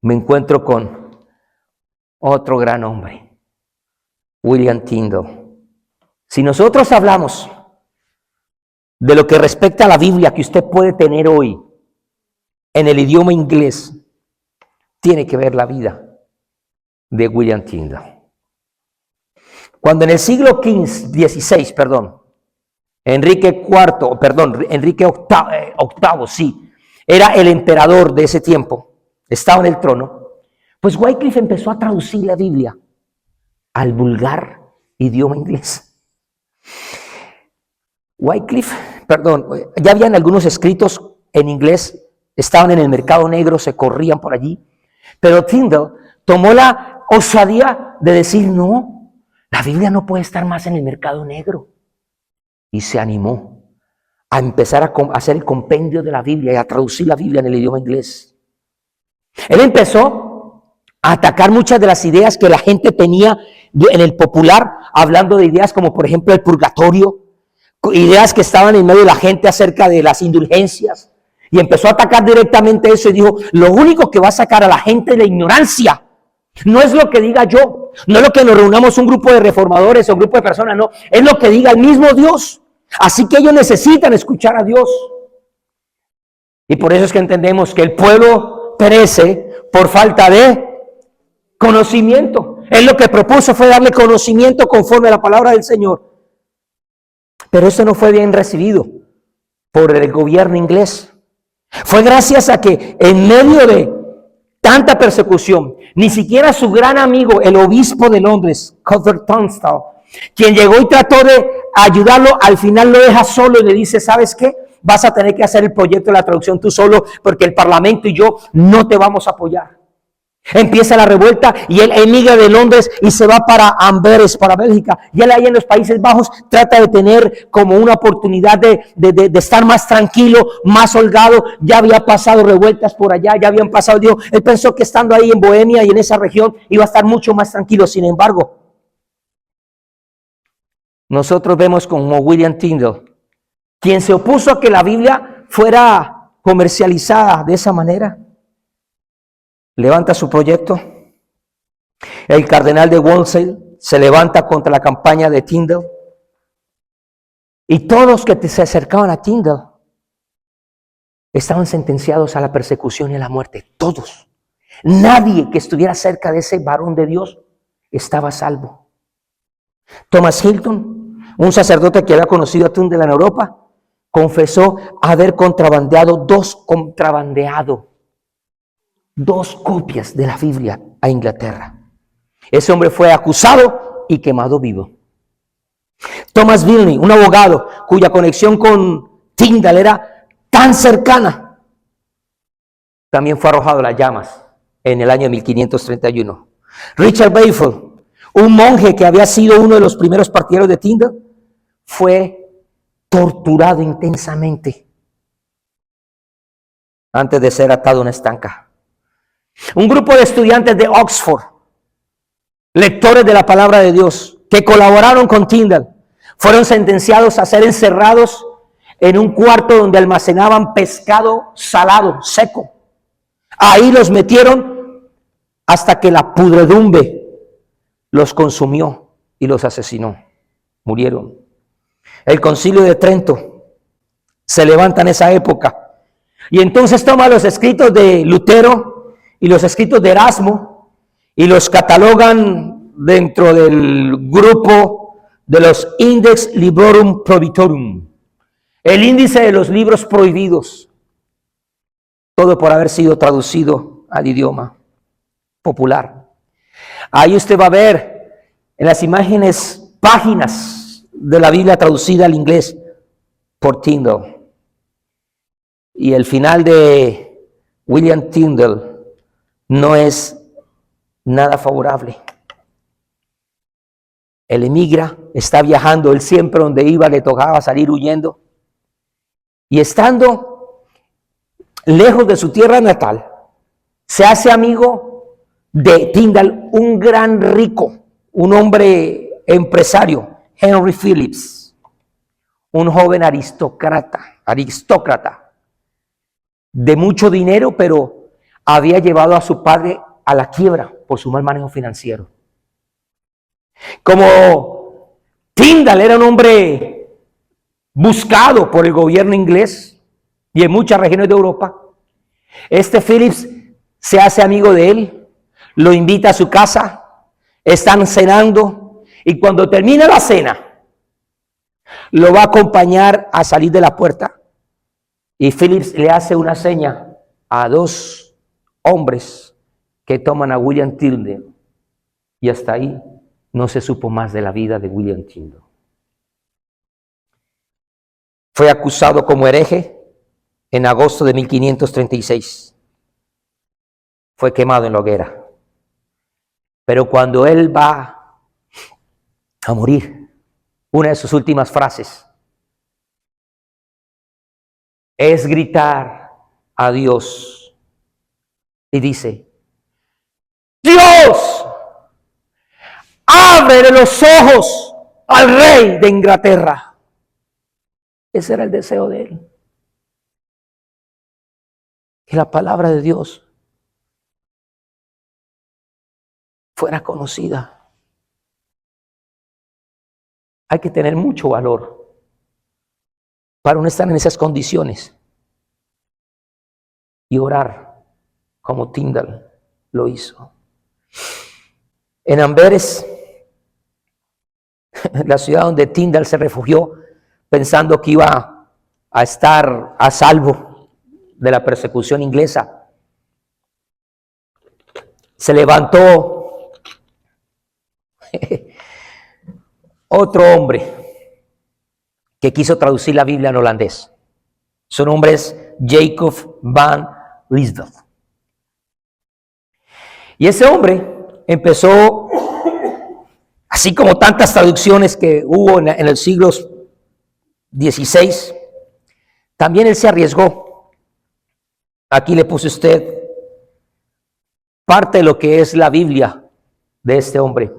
me encuentro con otro gran hombre, William Tyndale. Si nosotros hablamos de lo que respecta a la Biblia que usted puede tener hoy en el idioma inglés, tiene que ver la vida de William Tyndale. Cuando en el siglo XVI, Enrique VIII, sí, era el emperador de ese tiempo, estaba en el trono, pues Wycliffe empezó a traducir la Biblia al vulgar idioma inglés. Ya habían algunos escritos en inglés, estaban en el mercado negro, se corrían por allí, pero Tyndale tomó la osadía de decir, no, la Biblia no puede estar más en el mercado negro, y se animó a empezar a hacer el compendio de la Biblia y a traducir la Biblia en el idioma inglés. Él empezó a atacar muchas de las ideas que la gente tenía en el popular, hablando de ideas como por ejemplo el purgatorio, ideas que estaban en medio de la gente acerca de las indulgencias, y empezó a atacar directamente eso y dijo, lo único que va a sacar a la gente de la ignorancia no es lo que diga yo, no es lo que nos reunamos un grupo de reformadores o un grupo de personas, no, es lo que diga el mismo Dios. Así que ellos necesitan escuchar a Dios. Y por eso es que entendemos que el pueblo perece por falta de conocimiento. Él lo que propuso fue darle conocimiento conforme a la palabra del Señor. Pero eso no fue bien recibido por el gobierno inglés. Fue gracias a que en medio de tanta persecución, ni siquiera su gran amigo, el obispo de Londres, Cuthbert Tunstall, quien llegó y trató de ayudarlo, al final lo deja solo y le dice, ¿sabes qué? Vas a tener que hacer el proyecto de la traducción tú solo, porque el Parlamento y yo no te vamos a apoyar. Empieza la revuelta y él emigra de Londres y se va para Amberes, para Bélgica. Y él ahí en los Países Bajos trata de tener como una oportunidad de estar más tranquilo, más holgado. Ya había pasado revueltas por allá, ya habían pasado, digo, él pensó que estando ahí en Bohemia y en esa región iba a estar mucho más tranquilo. Sin embargo, nosotros vemos como William Tyndale, quien se opuso a que la Biblia fuera comercializada de esa manera, levanta su proyecto. El cardenal de Wolsey se levanta contra la campaña de Tyndale. Y todos los que se acercaban a Tyndale estaban sentenciados a la persecución y a la muerte. Todos. Nadie que estuviera cerca de ese varón de Dios estaba a salvo. Thomas Hilton, un sacerdote que había conocido a Tyndale en Europa, confesó haber contrabandeado dos copias de la Biblia a Inglaterra. Ese hombre fue acusado y quemado vivo. Thomas Bilney, un abogado cuya conexión con Tyndale era tan cercana, también fue arrojado a las llamas en el año 1531. Richard Balfour, un monje que había sido uno de los primeros partidarios de Tyndale, fue torturado intensamente antes de ser atado a una estaca. Un grupo de estudiantes de Oxford, lectores de la palabra de Dios, que colaboraron con Tyndale, fueron sentenciados a ser encerrados en un cuarto donde almacenaban pescado salado, seco. Ahí los metieron hasta que la pudredumbre los consumió y los asesinó. Murieron. El Concilio de Trento se levanta en esa época y entonces toma los escritos de Lutero y los escritos de Erasmo y los catalogan dentro del grupo de los Index Librorum Prohibitorum, el índice de los libros prohibidos, todo por haber sido traducido al idioma popular. Ahí usted va a ver en las imágenes páginas de la Biblia traducida al inglés por Tyndale. Y el final de William Tyndale no es nada favorable. Él emigra, está viajando, él siempre donde iba le tocaba salir huyendo. Y estando lejos de su tierra natal, se hace amigo de Tyndale, un gran rico, un hombre empresario, Henry Phillips, un joven aristócrata, de mucho dinero, pero había llevado a su padre a la quiebra por su mal manejo financiero. Como Tyndale era un hombre buscado por el gobierno inglés y en muchas regiones de Europa, este Phillips se hace amigo de él, lo invita a su casa, están cenando y cuando termina la cena, lo va a acompañar a salir de la puerta y Phillips le hace una seña a dos hombres que toman a William Tyndale y hasta ahí no se supo más de la vida de William Tyndale. Fue acusado como hereje en agosto de 1536. Fue quemado en la hoguera. Pero cuando él va a morir, una de sus últimas frases es gritar a Dios y dice: Dios, abre los ojos al rey de Inglaterra. Ese era el deseo de él. Que la palabra de Dios fuera conocida. Hay que tener mucho valor para no estar en esas condiciones y orar como Tyndale lo hizo. en Amberes, la ciudad donde Tyndall se refugió pensando que iba a estar a salvo de la persecución inglesa. Se levantó otro hombre que quiso traducir la Biblia en holandés. Su nombre es Jacob van Liesveld. Y ese hombre empezó, así como tantas traducciones que hubo en el siglo XVI, también él se arriesgó. Aquí le puse usted parte de lo que es la Biblia de este hombre.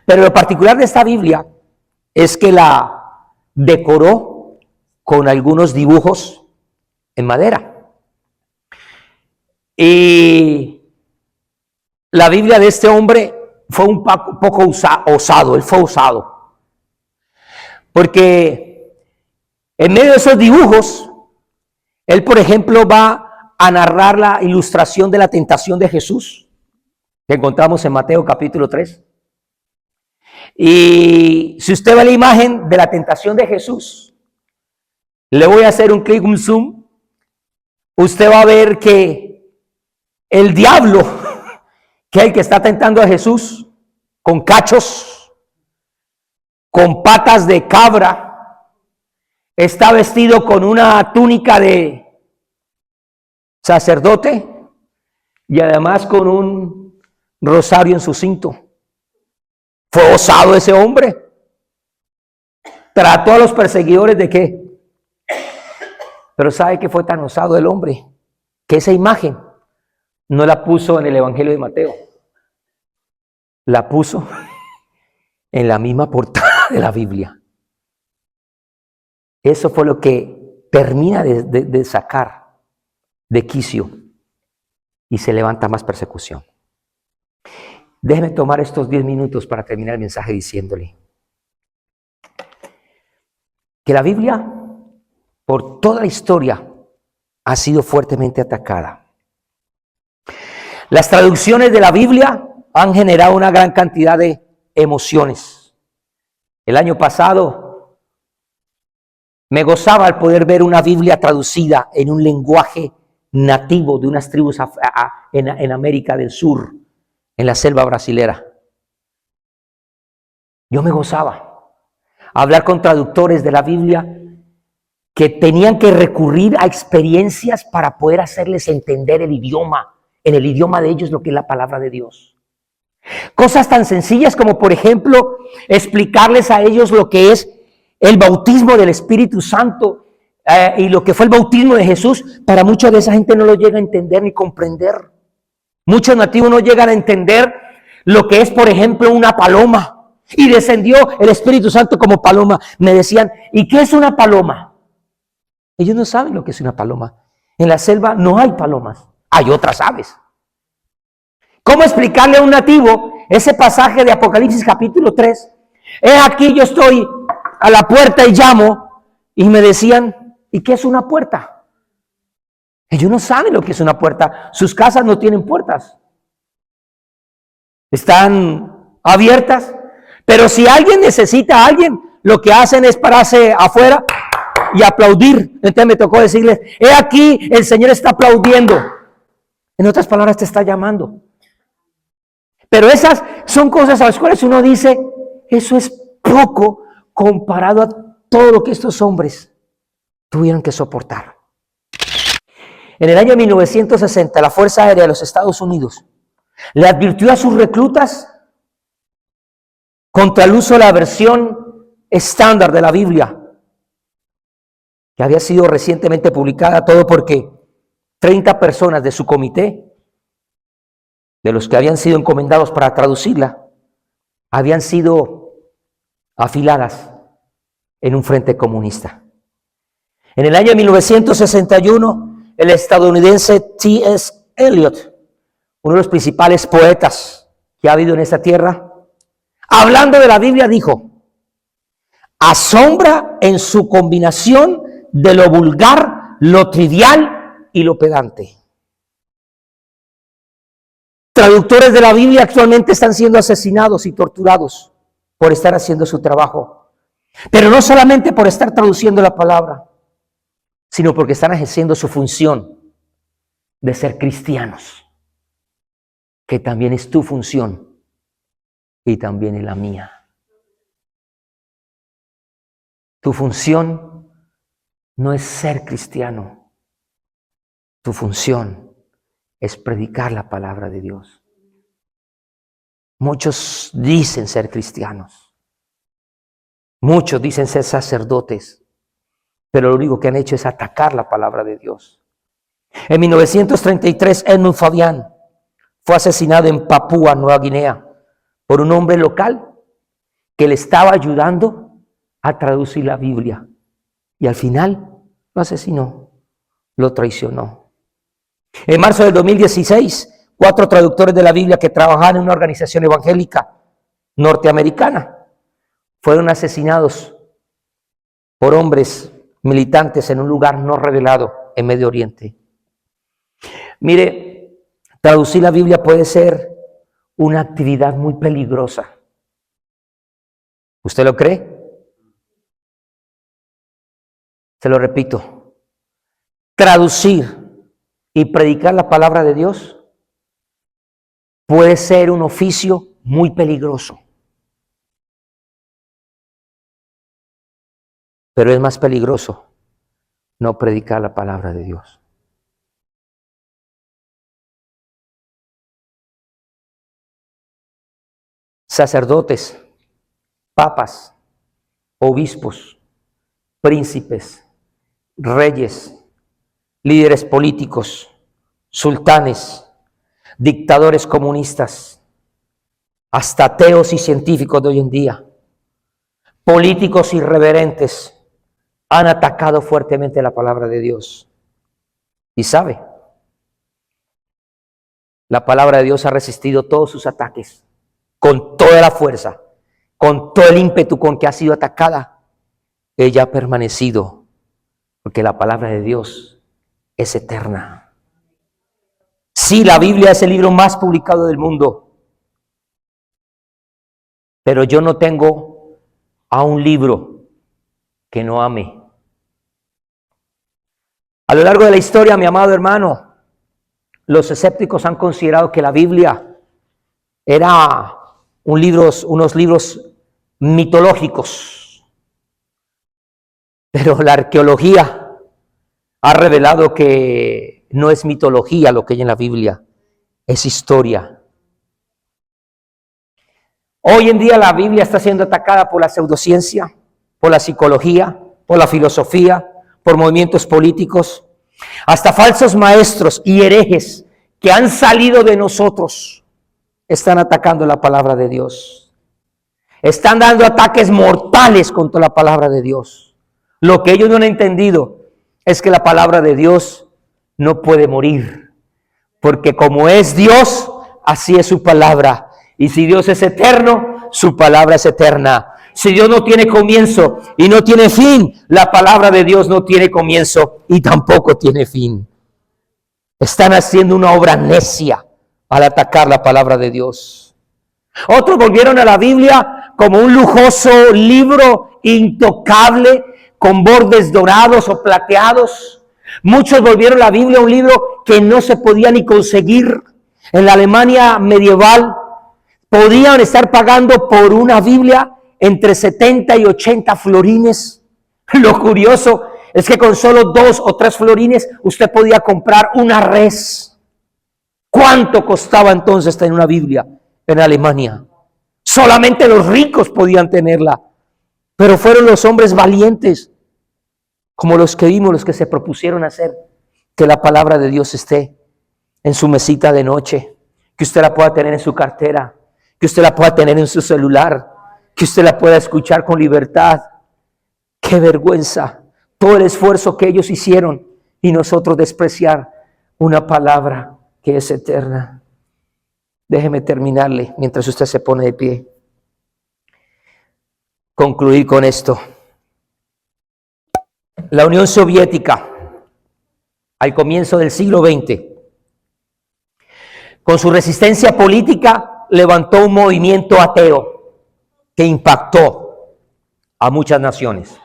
Pero lo particular de esta Biblia es que la decoró con algunos dibujos en madera. Y la Biblia de este hombre fue un poco osado, él fue osado. Porque en medio de esos dibujos, él, por ejemplo, va a narrar la ilustración de la tentación de Jesús, que encontramos en Mateo capítulo 3. Y si usted ve la imagen de la tentación de Jesús, le voy a hacer un clic, un zoom, usted va a ver que el diablo, que es el que está tentando a Jesús, con cachos, con patas de cabra, está vestido con una túnica de sacerdote y además con un rosario en su cinto. Fue osado ese hombre. Trató a los perseguidores de qué. Pero ¿sabe qué fue tan osado el hombre? Que esa imagen no la puso en el Evangelio de Mateo. La puso en la misma portada de la Biblia. Eso fue lo que termina de sacar de quicio y se levanta más persecución. Déjeme tomar estos 10 minutos para terminar el mensaje diciéndole que la Biblia, por toda la historia, ha sido fuertemente atacada. Las traducciones de la Biblia han generado una gran cantidad de emociones. El año pasado me gozaba al poder ver una Biblia traducida en un lenguaje nativo de unas tribus en América del Sur, en la selva brasilera. Yo me gozaba hablar con traductores de la Biblia que tenían que recurrir a experiencias para poder hacerles entender el idioma, en el idioma de ellos, lo que es la palabra de Dios. Cosas tan sencillas como, por ejemplo, explicarles a ellos lo que es el bautismo del Espíritu Santo y lo que fue el bautismo de Jesús. Para mucha de esa gente no lo llega a entender ni comprender. Muchos nativos no llegan a entender lo que es, por ejemplo, una paloma. Y descendió el Espíritu Santo como paloma. Me decían, ¿y qué es una paloma? Ellos no saben lo que es una paloma. En la selva no hay palomas, hay otras aves. ¿Cómo explicarle a un nativo ese pasaje de Apocalipsis capítulo 3? Aquí yo estoy a la puerta y llamo. Y me decían, ¿y qué es una puerta? Ellos no saben lo que es una puerta. Sus casas no tienen puertas. Están abiertas. Pero si alguien necesita a alguien, lo que hacen es pararse afuera y aplaudir. Entonces me tocó decirles, aquí el Señor está aplaudiendo. En otras palabras, te está llamando. Pero esas son cosas a las cuales uno dice, eso es poco comparado a todo lo que estos hombres tuvieron que soportar. En el año 1960, la Fuerza Aérea de los Estados Unidos le advirtió a sus reclutas contra el uso de la versión estándar de la Biblia, que había sido recientemente publicada, todo porque 30 personas de su comité, de los que habían sido encomendados para traducirla, habían sido afiladas en un frente comunista. En el año 1961, el estadounidense T.S. Eliot, uno de los principales poetas que ha habido en esta tierra, hablando de la Biblia, dijo: asombra en su combinación de lo vulgar, lo trivial y lo pedante. Traductores de la Biblia actualmente están siendo asesinados y torturados por estar haciendo su trabajo. Pero no solamente por estar traduciendo la palabra, sino porque están ejerciendo su función de ser cristianos, que también es tu función y también es la mía. Tu función no es ser cristiano, tu función es predicar la palabra de Dios. Muchos dicen ser cristianos, muchos dicen ser sacerdotes, pero lo único que han hecho es atacar la palabra de Dios. En 1933, Edmund Fabián fue asesinado en Papúa Nueva Guinea por un hombre local que le estaba ayudando a traducir la Biblia. Y al final lo asesinó, lo traicionó. En marzo del 2016, 4 traductores de la Biblia que trabajaban en una organización evangélica norteamericana fueron asesinados por hombres militantes en un lugar no revelado en Medio Oriente. Mire, traducir la Biblia puede ser una actividad muy peligrosa. ¿Usted lo cree? Se lo repito. Traducir y predicar la palabra de Dios puede ser un oficio muy peligroso. Pero es más peligroso no predicar la palabra de Dios. Sacerdotes, papas, obispos, príncipes, reyes, líderes políticos, sultanes, dictadores comunistas, hasta ateos y científicos de hoy en día, políticos irreverentes, han atacado fuertemente la palabra de Dios. Y sabe, la palabra de Dios ha resistido todos sus ataques con toda la fuerza, con todo el ímpetu con que ha sido atacada. Ella ha permanecido porque la palabra de Dios es eterna. Sí, la Biblia es el libro más publicado del mundo, pero yo no tengo a un libro que no ame. A lo largo de la historia, mi amado hermano, los escépticos han considerado que la Biblia era unos libros mitológicos, pero la arqueología ha revelado que no es mitología lo que hay en la Biblia, es historia. Hoy en día la Biblia está siendo atacada por la pseudociencia, por la psicología, por la filosofía, por movimientos políticos, hasta falsos maestros y herejes que han salido de nosotros están atacando la palabra de Dios. Están dando ataques mortales contra la palabra de Dios. Lo que ellos no han entendido es que la palabra de Dios no puede morir, porque como es Dios, así es su palabra. Y si Dios es eterno, su palabra es eterna. Si Dios no tiene comienzo y no tiene fin, la palabra de Dios no tiene comienzo y tampoco tiene fin. Están haciendo una obra necia al atacar la palabra de Dios. Otros volvieron a la Biblia como un lujoso libro intocable con bordes dorados o plateados. Muchos volvieron la Biblia un libro que no se podía ni conseguir. En la Alemania medieval podían estar pagando por una Biblia entre 70 y 80 florines. Lo curioso es que con solo 2 o 3 florines usted podía comprar una res. ¿Cuánto costaba entonces tener una Biblia en Alemania? Solamente los ricos podían tenerla, pero fueron los hombres valientes, como los que vimos, los que se propusieron hacer que la palabra de Dios esté en su mesita de noche, que usted la pueda tener en su cartera, que usted la pueda tener en su celular, que usted la pueda escuchar con libertad. ¡Qué vergüenza! Todo el esfuerzo que ellos hicieron y nosotros despreciar una palabra que es eterna. Déjeme terminarle mientras usted se pone de pie. Concluir con esto. La Unión Soviética, al comienzo del siglo XX, Con su resistencia política levantó un movimiento ateo que impactó a muchas naciones.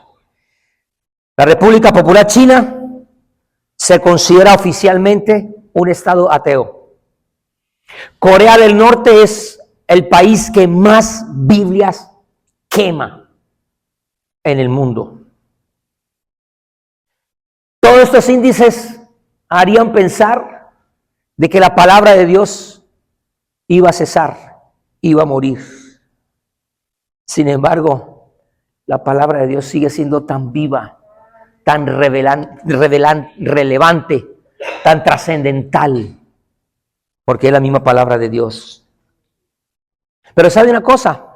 La República Popular China se considera oficialmente un estado ateo. Corea del Norte es el país que más Biblias quema en el mundo. Todos estos índices harían pensar de que la palabra de Dios iba a cesar, iba a morir. Sin embargo, la palabra de Dios sigue siendo tan viva, tan relevante, tan trascendental, porque es la misma palabra de Dios. Pero ¿sabe una cosa?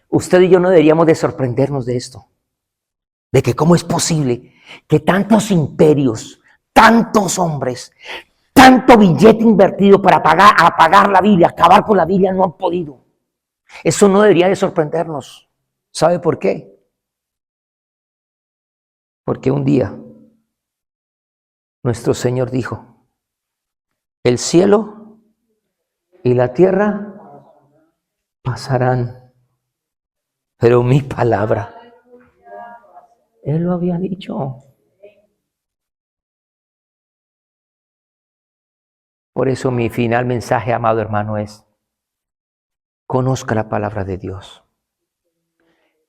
Usted y yo no deberíamos de sorprendernos de esto, de que cómo es posible que tantos imperios, tantos hombres, tanto billete invertido para apagar la Biblia, acabar con la Biblia, no han podido. Eso no debería de sorprendernos. ¿Sabe por qué? Porque un día nuestro Señor dijo, el cielo y la tierra pasarán, pero mi palabra, Él lo había dicho. Por eso mi final mensaje, amado hermano, es: conozca la palabra de Dios.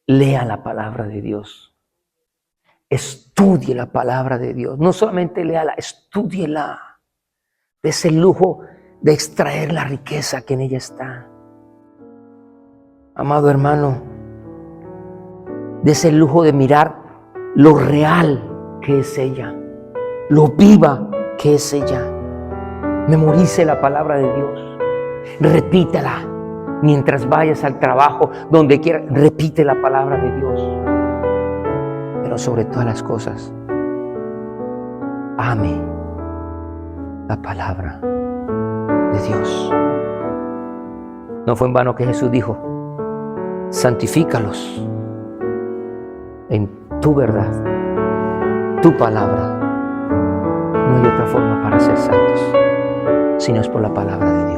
Lea la palabra de Dios. Estudie la palabra de Dios. No solamente léala, estúdiela. De ese lujo de extraer la riqueza que en ella está. Amado hermano, de ese lujo de mirar lo real que es ella, lo viva que es ella. Memorice la palabra de Dios. Repítela mientras vayas al trabajo, donde quiera. Repite la palabra de Dios. Pero sobre todas las cosas, ame la palabra de Dios. No fue en vano que Jesús dijo: santifícalos en tu verdad, tu palabra. No hay otra forma para ser santos, sino es por la palabra de Dios.